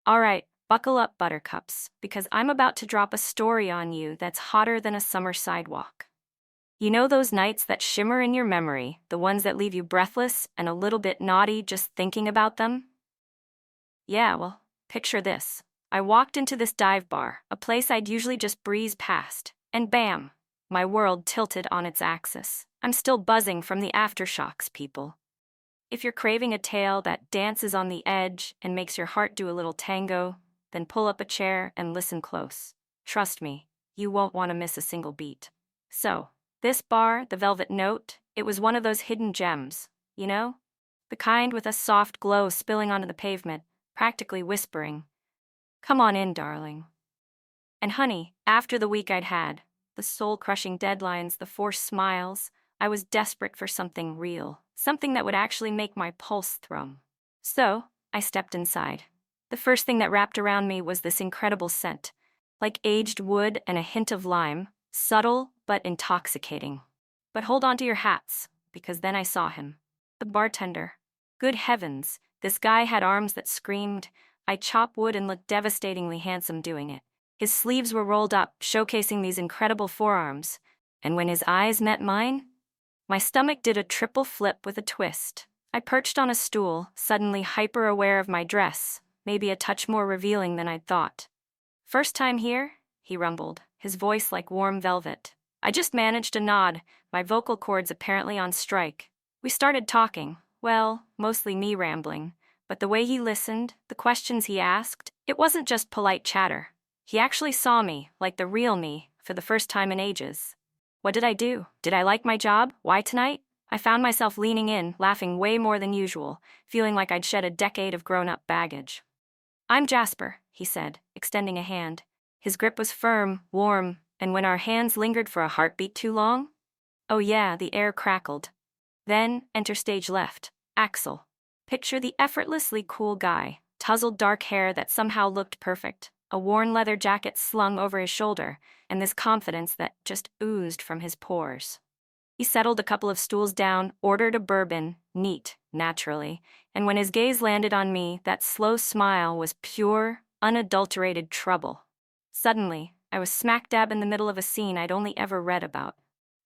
All right, buckle up, buttercups, because I'm about to drop a story on you that's hotter than a summer sidewalk. You know those nights that shimmer in your memory, the ones that leave you breathless and a little bit naughty just thinking about them? Yeah, well, picture this. I walked into this dive bar, a place I'd usually just breeze past, and bam, my world tilted on its axis. I'm still buzzing from the aftershocks, people. If you're craving a tale that dances on the edge and makes your heart do a little tango, then pull up a chair and listen close. Trust me, you won't want to miss a single beat. So, this bar, the Velvet Note, it was one of those hidden gems, you know? The kind with a soft glow spilling onto the pavement, practically whispering, "Come on in, darling." And honey, after the week I'd had, the soul-crushing deadlines, the forced smiles, I was desperate for something real, something that would actually make my pulse thrum. So, I stepped inside. The first thing that wrapped around me was this incredible scent, like aged wood and a hint of lime, subtle but intoxicating. But hold on to your hats, because then I saw him. The bartender. Good heavens, this guy had arms that screamed, "I chop wood," and looked devastatingly handsome doing it. His sleeves were rolled up, showcasing these incredible forearms, and when his eyes met mine, my stomach did a triple flip with a twist. I perched on a stool, suddenly hyper-aware of my dress, maybe a touch more revealing than I'd thought. "First time here?" he rumbled, his voice like warm velvet. I just managed to nod, my vocal cords apparently on strike. We started talking, well, mostly me rambling, but the way he listened, the questions he asked, it wasn't just polite chatter. He actually saw me, like the real me, for the first time in ages. What did I do? Did I like my job? Why tonight? I found myself leaning in, laughing way more than usual, feeling like I'd shed a decade of grown-up baggage. "I'm Jasper," he said, extending a hand. His grip was firm, warm, and when our hands lingered for a heartbeat too long, oh yeah, the air crackled. Then, enter stage left, Axel. Picture the effortlessly cool guy, tousled dark hair that somehow looked perfect, a worn leather jacket slung over his shoulder, and this confidence that just oozed from his pores. He settled a couple of stools down, ordered a bourbon, neat, naturally, and when his gaze landed on me, that slow smile was pure, unadulterated trouble. Suddenly, I was smack dab in the middle of a scene I'd only ever read about.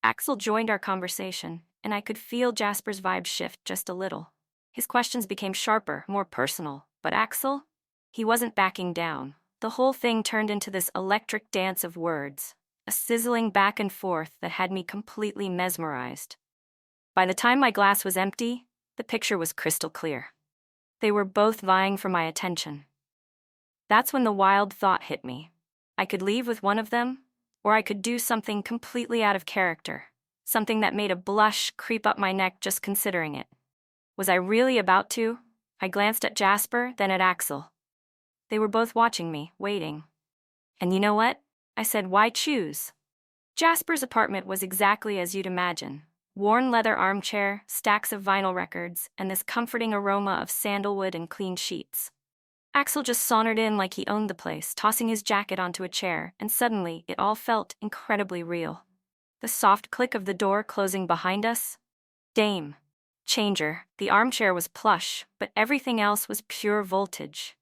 Axel joined our conversation, and I could feel Jasper's vibe shift just a little. His questions became sharper, more personal, but Axel? He wasn't backing down. The whole thing turned into this electric dance of words, a sizzling back and forth that had me completely mesmerized. By the time my glass was empty, the picture was crystal clear. They were both vying for my attention. That's when the wild thought hit me. I could leave with one of them, or I could do something completely out of character, something that made a blush creep up my neck just considering it. Was I really about to? I glanced at Jasper, then at Axel. They were both watching me, waiting. And you know what? I said, why choose? Jasper's apartment was exactly as you'd imagine. Worn leather armchair, stacks of vinyl records, and this comforting aroma of sandalwood and clean sheets. Axel just sauntered in like he owned the place, tossing his jacket onto a chair, and suddenly it all felt incredibly real. The soft click of the door closing behind us. Dame. Changer. The armchair was plush, but everything else was pure voltage.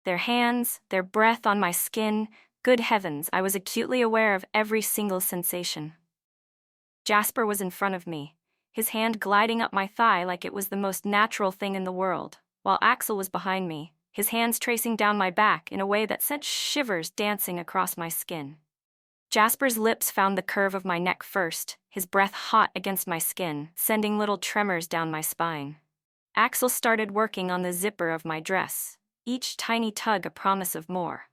Their hands, their breath on my skin, good heavens, I was acutely aware of every single sensation. Jasper was in front of me, his hand gliding up my thigh like it was the most natural thing in the world, while Axel was behind me, his hands tracing down my back in a way that sent shivers dancing across my skin. Jasper's lips found the curve of my neck first, his breath hot against my skin, sending little tremors down my spine. Axel started working on the zipper of my dress, each tiny tug a promise of more.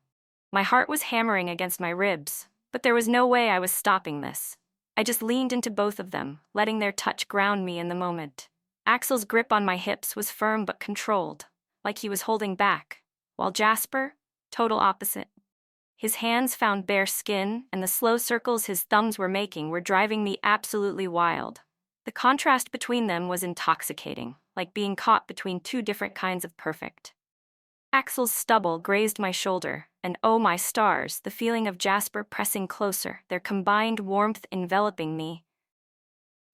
My heart was hammering against my ribs, but there was no way I was stopping this. I just leaned into both of them, letting their touch ground me in the moment. Axel's grip on my hips was firm but controlled, like he was holding back, while Jasper, total opposite. His hands found bare skin, and the slow circles his thumbs were making were driving me absolutely wild. The contrast between them was intoxicating, like being caught between two different kinds of perfect. Axel's stubble grazed my shoulder, and oh my stars, the feeling of Jasper pressing closer, their combined warmth enveloping me.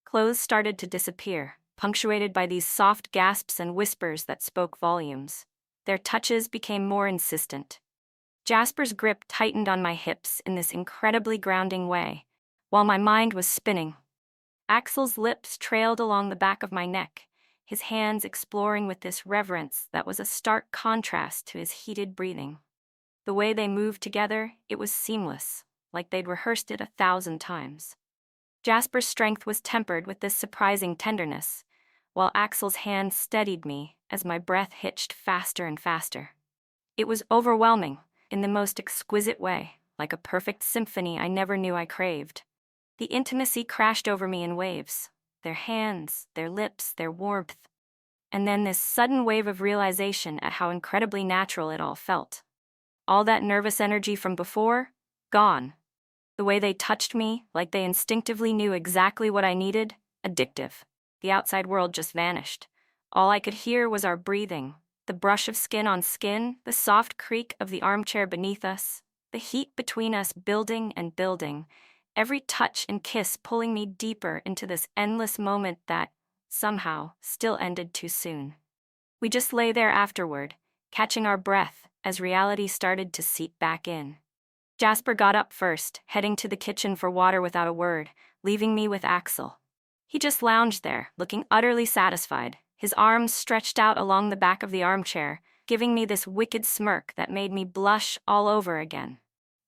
Clothes started to disappear, punctuated by these soft gasps and whispers that spoke volumes. their touches became more insistent. Jasper's grip tightened on my hips in this incredibly grounding way, while my mind was spinning. Axel's lips trailed along the back of my neck, his hands exploring with this reverence that was a stark contrast to his heated breathing. The way they moved together, it was seamless, like they'd rehearsed it 1,000 times. Jasper's strength was tempered with this surprising tenderness, while Axel's hand steadied me as my breath hitched faster and faster. It was overwhelming, in the most exquisite way, like a perfect symphony I never knew I craved. The intimacy crashed over me in waves, their hands, their lips, their warmth. And then this sudden wave of realization at how incredibly natural it all felt. All that nervous energy from before, gone. The way they touched me, like they instinctively knew exactly what I needed, addictive. The outside world just vanished. All I could hear was our breathing, the brush of skin on skin, the soft creak of the armchair beneath us, the heat between us building and building, every touch and kiss pulling me deeper into this endless moment that, somehow, still ended too soon. We just lay there afterward, catching our breath as reality started to seep back in. Jasper got up first, heading to the kitchen for water without a word, leaving me with Axel. He just lounged there, looking utterly satisfied, his arms stretched out along the back of the armchair, giving me this wicked smirk that made me blush all over again.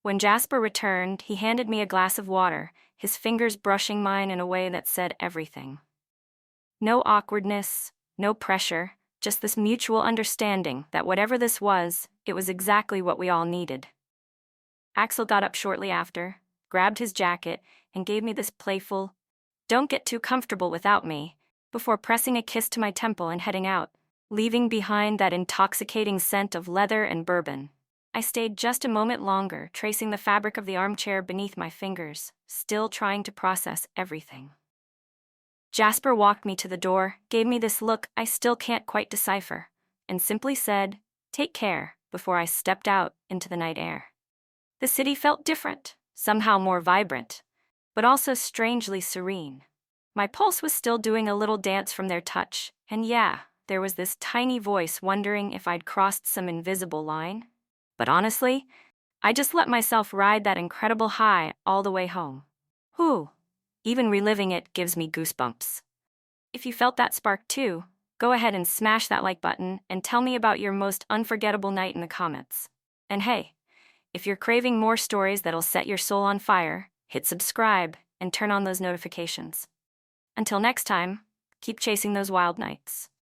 When Jasper returned, he handed me a glass of water, his fingers brushing mine in a way that said everything. No awkwardness, no pressure, just this mutual understanding that whatever this was, it was exactly what we all needed. Axel got up shortly after, grabbed his jacket, and gave me this playful, "Don't get too comfortable without me," before pressing a kiss to my temple and heading out, leaving behind that intoxicating scent of leather and bourbon. I stayed just a moment longer, tracing the fabric of the armchair beneath my fingers, still trying to process everything. Jasper walked me to the door, gave me this look I still can't quite decipher, and simply said, "Take care," before I stepped out into the night air. The city felt different, somehow more vibrant, but also strangely serene. My pulse was still doing a little dance from their touch, and yeah, there was this tiny voice wondering if I'd crossed some invisible line. But honestly, I just let myself ride that incredible high all the way home. Whew, even reliving it gives me goosebumps. If you felt that spark too, go ahead and smash that like button and tell me about your most unforgettable night in the comments. And hey, if you're craving more stories that'll set your soul on fire, hit subscribe and turn on those notifications. Until next time, keep chasing those wild nights.